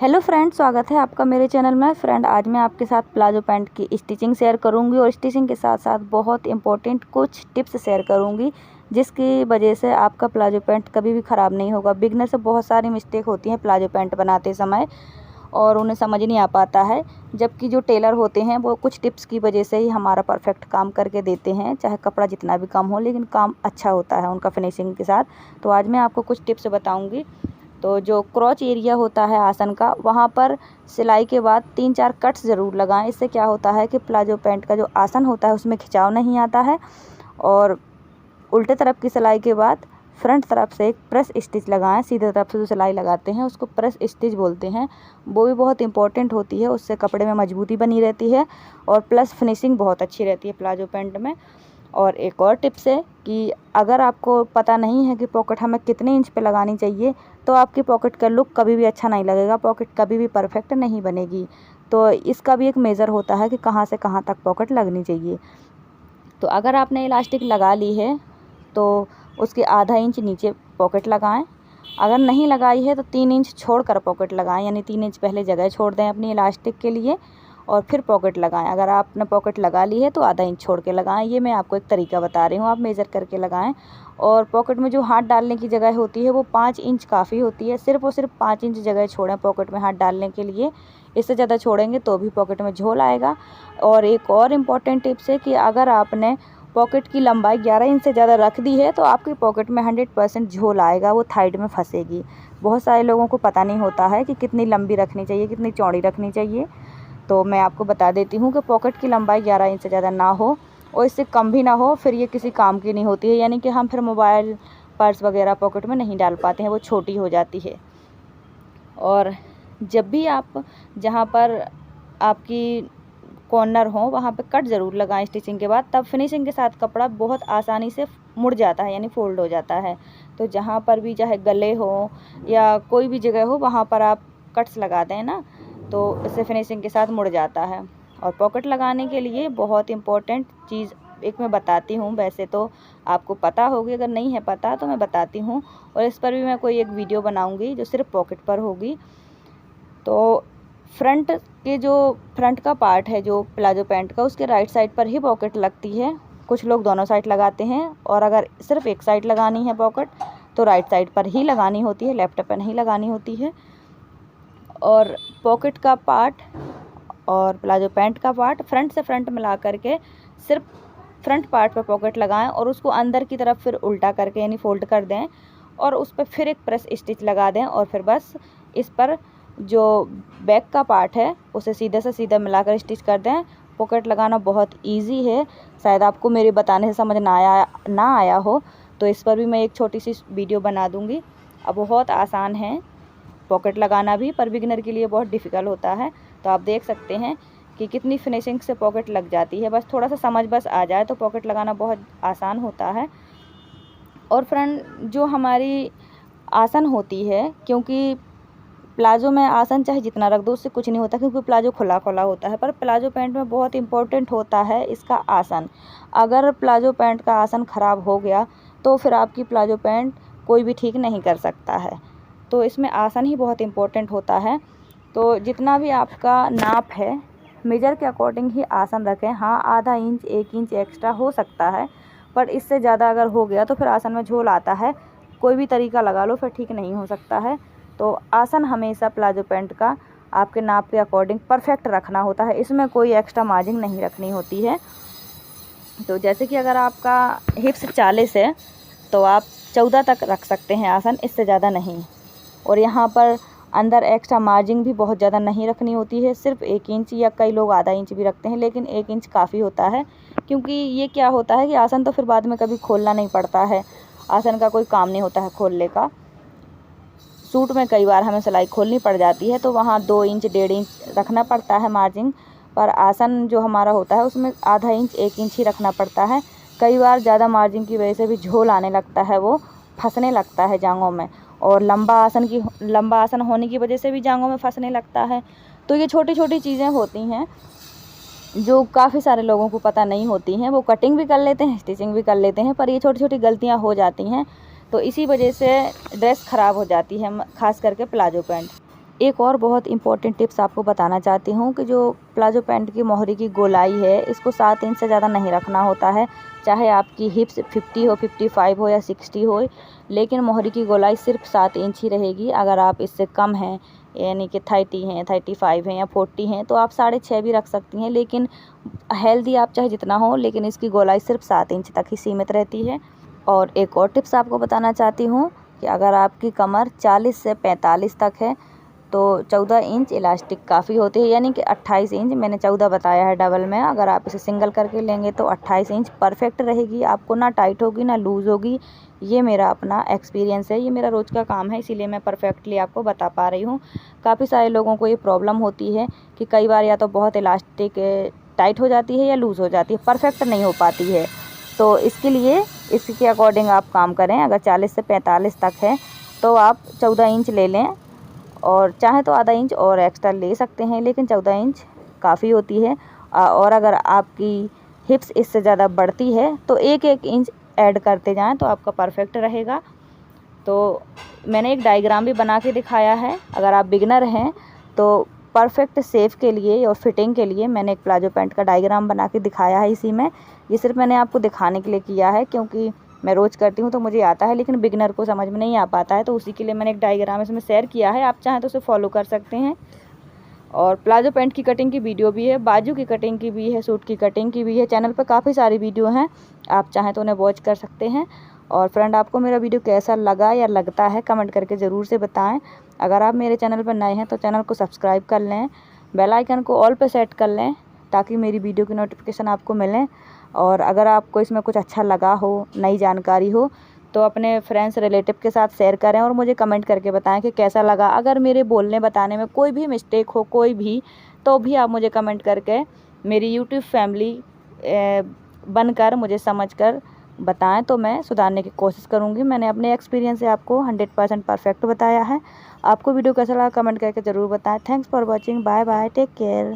Hello friend, स्वागत है आपका मेरे चैनल में। फ्रेंड, आज मैं आपके साथ प्लाजो पैंट की स्टिचिंग शेयर करूंगी और स्टिचिंग के साथ साथ बहुत इंपॉर्टेंट कुछ टिप्स शेयर करूंगी जिसकी वजह से आपका प्लाजो पैंट कभी भी ख़राब नहीं होगा। बिगनर से बहुत सारी मिस्टेक होती हैं प्लाजो पैंट बनाते समय और उन्हें समझ नहीं आ पाता है, जबकि जो टेलर होते हैं वो कुछ टिप्स की वजह से ही हमारा परफेक्ट काम करके देते हैं, चाहे कपड़ा जितना भी कम हो, लेकिन काम अच्छा होता है उनका फिनिशिंग के साथ। तो आज मैं आपको कुछ टिप्स बताऊँगी। तो जो क्रॉच एरिया होता है आसन का, वहाँ पर सिलाई के बाद 3-4 कट्स ज़रूर लगाएं। इससे क्या होता है कि प्लाजो पैंट का जो आसन होता है उसमें खिंचाव नहीं आता है। और उल्टे तरफ की सिलाई के बाद फ्रंट तरफ से एक प्रेस स्टिच लगाएं। सीधे तरफ से जो सिलाई लगाते हैं उसको प्रेस स्टिच बोलते हैं, वो भी बहुत इंपॉर्टेंट होती है। उससे कपड़े में मजबूती बनी रहती है और प्लस फिनिशिंग बहुत अच्छी रहती है प्लाजो पैंट में। और एक और टिप्स है कि अगर आपको पता नहीं है कि पॉकेट हमें कितने इंच पे लगानी चाहिए, तो आपकी पॉकेट का लुक कभी भी अच्छा नहीं लगेगा, पॉकेट कभी भी परफेक्ट नहीं बनेगी। तो इसका भी एक मेज़र होता है कि कहाँ से कहाँ तक पॉकेट लगनी चाहिए। तो अगर आपने इलास्टिक लगा ली है तो उसके आधा इंच नीचे पॉकेट लगाएं। अगर नहीं लगाई है तो 3 इंच छोड़कर पॉकेट लगाएं, यानी 3 इंच पहले जगह छोड़ दें अपनी इलास्टिक के लिए और फिर पॉकेट लगाएं। अगर आपने पॉकेट लगा ली है तो आधा इंच छोड़ के लगाएं। ये मैं आपको एक तरीका बता रही हूँ, आप मेज़र करके लगाएं। और पॉकेट में जो हाथ डालने की जगह होती है वो 5 इंच काफ़ी होती है। सिर्फ और सिर्फ 5 इंच जगह छोड़ें पॉकेट में हाथ डालने के लिए। इससे ज़्यादा छोड़ेंगे तो भी पॉकेट में झोल आएगा। और एक और इम्पॉर्टेंट टिप्स है कि अगर आपने पॉकेट की लंबाई 11 इंच से ज़्यादा रख दी है तो आपकी पॉकेट में 100% झोल आएगा, वो थाइड में फंसेगी। बहुत सारे लोगों को पता नहीं होता है कि कितनी लंबी रखनी चाहिए, कितनी चौड़ी रखनी चाहिए। तो मैं आपको बता देती हूँ कि पॉकेट की लंबाई 11 इंच से ज़्यादा ना हो और इससे कम भी ना हो, फिर ये किसी काम की नहीं होती है। यानी कि हम फिर मोबाइल, पर्स वगैरह पॉकेट में नहीं डाल पाते हैं, वो छोटी हो जाती है। और जब भी आप जहाँ पर आपकी कॉर्नर हो वहाँ पे कट ज़रूर लगाएं स्टिचिंग के बाद, तब फिनिशिंग के साथ कपड़ा बहुत आसानी से मुड़ जाता है, यानी फोल्ड हो जाता है। तो जहाँ पर भी चाहे गले हो या कोई भी जगह हो वहाँ पर आप कट्स लगा दें ना, तो इससे फिनिशिंग के साथ मुड़ जाता है। और पॉकेट लगाने के लिए बहुत इम्पोर्टेंट चीज़ एक मैं बताती हूँ, वैसे तो आपको पता होगी, अगर नहीं है पता तो मैं बताती हूँ। और इस पर भी मैं कोई एक वीडियो बनाऊँगी जो सिर्फ पॉकेट पर होगी। तो फ्रंट का पार्ट है जो प्लाजो पैंट का, उसके राइट साइड पर ही पॉकेट लगती है। कुछ लोग दोनों साइड लगाते हैं, और अगर सिर्फ एक साइड लगानी है पॉकेट तो राइट साइड पर ही लगानी होती है, लेफ्ट पर नहीं लगानी होती है। और पॉकेट का पार्ट और प्लाजो पैंट का पार्ट फ्रंट से फ्रंट मिला करके सिर्फ फ्रंट पार्ट पर पॉकेट लगाएं और उसको अंदर की तरफ फिर उल्टा करके यानी फोल्ड कर दें और उस पर फिर एक प्रेस स्टिच लगा दें। और फिर बस इस पर जो बैक का पार्ट है उसे सीधे से सीधा मिलाकर स्टिच कर दें। पॉकेट लगाना बहुत इजी है, शायद आपको मेरे बताने से समझ ना आया हो, तो इस पर भी मैं एक छोटी सी वीडियो बना दूंगी। अब बहुत आसान है पॉकेट लगाना भी, पर बिगिनर के लिए बहुत डिफ़िकल्ट होता है। तो आप देख सकते हैं कि कितनी फिनिशिंग से पॉकेट लग जाती है। बस थोड़ा सा समझ बस आ जाए तो पॉकेट लगाना बहुत आसान होता है। और फ्रेंड, जो हमारी आसन होती है, क्योंकि प्लाजो में आसन चाहे जितना रख दो उससे कुछ नहीं होता, क्योंकि प्लाजो खुला खुला होता है, पर प्लाजो पैंट में बहुत इंपॉर्टेंट होता है इसका आसन। अगर प्लाजो पैंट का आसन ख़राब हो गया तो फिर आपकी प्लाजो पैंट कोई भी ठीक नहीं कर सकता है। तो इसमें आसन ही बहुत इंपॉर्टेंट होता है। तो जितना भी आपका नाप है मेजर के अकॉर्डिंग ही आसन रखें। हाँ, आधा इंच 1 इंच एक्स्ट्रा हो सकता है, पर इससे ज़्यादा अगर हो गया तो फिर आसन में झोल आता है। कोई भी तरीका लगा लो फिर ठीक नहीं हो सकता है। तो आसन हमेशा प्लाजो पैंट का आपके नाप के अकॉर्डिंग परफेक्ट रखना होता है, इसमें कोई एक्स्ट्रा मार्जिन नहीं रखनी होती है। तो जैसे कि अगर आपका हिप्स 40 है तो आप 14 तक रख सकते हैं आसन, इससे ज़्यादा नहीं। और यहाँ पर अंदर एक्स्ट्रा मार्जिन भी बहुत ज़्यादा नहीं रखनी होती है, सिर्फ 1 इंच या कई लोग आधा इंच भी रखते हैं, लेकिन 1 इंच काफ़ी होता है। क्योंकि ये क्या होता है कि आसन तो फिर बाद में कभी खोलना नहीं पड़ता है, आसन का कोई काम नहीं होता है खोलने का। सूट में कई बार हमें सिलाई खोलनी पड़ जाती है तो वहाँ 2 इंच 1.5 इंच रखना पड़ता है मार्जिन, पर आसन जो हमारा होता है उसमें आधा इंच 1 इंच ही रखना पड़ता है। कई बार ज़्यादा मार्जिन की वजह से भी झोल आने लगता है, वो फंसने लगता है जांघों में, और लंबा आसन होने की वजह से भी जांघों में फंसने लगता है। तो ये छोटी छोटी चीज़ें होती हैं जो काफ़ी सारे लोगों को पता नहीं होती हैं। वो कटिंग भी कर लेते हैं, स्टिचिंग भी कर लेते हैं, पर ये छोटी छोटी गलतियाँ हो जाती हैं। तो इसी वजह से ड्रेस ख़राब हो जाती है, ख़ास करके प्लाजो पैंट। एक और बहुत इम्पोर्टेंट टिप्स आपको बताना चाहती हूँ कि जो प्लाजो पैंट की मोहरी की गोलाई है, इसको 7 इंच से ज़्यादा नहीं रखना होता है। चाहे आपकी हिप्स 50 हो, 55 हो या 60 हो, लेकिन मोहरी की गोलाई सिर्फ 7 इंच ही रहेगी। अगर आप इससे कम हैं, यानी कि 30 हैं, 35 हैं या 40 हैं, तो आप 6.5 भी रख सकती हैं। लेकिन हेल्दी आप चाहे जितना हो, लेकिन इसकी गोलाई सिर्फ 7 इंच तक ही सीमित रहती है। और एक और टिप्स आपको बताना चाहती हूँ कि अगर आपकी कमर 40 से 45 तक है, तो 14 इंच इलास्टिक काफ़ी होती है, यानी कि 28 इंच मैंने 14 बताया है डबल में। अगर आप इसे सिंगल करके लेंगे तो 28 इंच परफेक्ट रहेगी, आपको ना टाइट होगी ना लूज़ होगी। ये मेरा अपना एक्सपीरियंस है, ये मेरा रोज़ का काम है, इसीलिए मैं परफेक्टली आपको बता पा रही हूँ। काफ़ी सारे लोगों को ये प्रॉब्लम होती है कि कई बार या तो बहुत इलास्टिक टाइट हो जाती है या लूज़ हो जाती है, परफेक्ट नहीं हो पाती है। तो इसके लिए इसके अकॉर्डिंग आप काम करें। अगर 40 से 45 तक है तो आप 14 इंच ले लें, और चाहे तो आधा इंच और एक्स्ट्रा ले सकते हैं, लेकिन 14 इंच काफ़ी होती है। और अगर आपकी हिप्स इससे ज़्यादा बढ़ती है तो एक इंच ऐड करते जाएं तो आपका परफेक्ट रहेगा। तो मैंने एक डायग्राम भी बना के दिखाया है। अगर आप बिगनर हैं तो परफेक्ट शेप के लिए और फिटिंग के लिए मैंने एक प्लाजो पैंट का डायग्राम बना के दिखाया है इसी में। ये सिर्फ मैंने आपको दिखाने के लिए किया है, क्योंकि मैं रोज़ करती हूँ तो मुझे आता है, लेकिन बिगनर को समझ में नहीं आ पाता है, तो उसी के लिए मैंने एक डायग्राम इसमें शेयर किया है। आप चाहें तो उसे फॉलो कर सकते हैं। और प्लाजो पैंट की कटिंग की वीडियो भी है, बाजू की कटिंग की भी है, सूट की कटिंग की भी है। चैनल पर काफ़ी सारी वीडियो हैं, आप चाहें तो उन्हें वॉच कर सकते हैं। और फ्रेंड, आपको मेरा वीडियो कैसा लगा या लगता है कमेंट करके ज़रूर से बताएं। अगर आप मेरे चैनल पर नए हैं तो चैनल को सब्सक्राइब कर लें, बेल आइकन को ऑल पे सेट कर लें, ताकि मेरी वीडियो की नोटिफिकेशन आपको मिलें। और अगर आपको इसमें कुछ अच्छा लगा हो, नई जानकारी हो, तो अपने फ्रेंड्स रिलेटिव के साथ शेयर करें और मुझे कमेंट करके बताएं कि कैसा लगा। अगर मेरे बोलने बताने में कोई भी मिस्टेक हो, कोई भी, तो भी आप मुझे कमेंट करके मेरी यूट्यूब फैमिली बनकर मुझे समझकर बताएं, तो मैं सुधारने की कोशिश करूंगी। मैंने अपने एक्सपीरियंस से आपको 100% परफेक्ट बताया है। आपको वीडियो कैसा लगा कमेंट करके ज़रूर बताएं। Thanks for watching, bye bye, take care.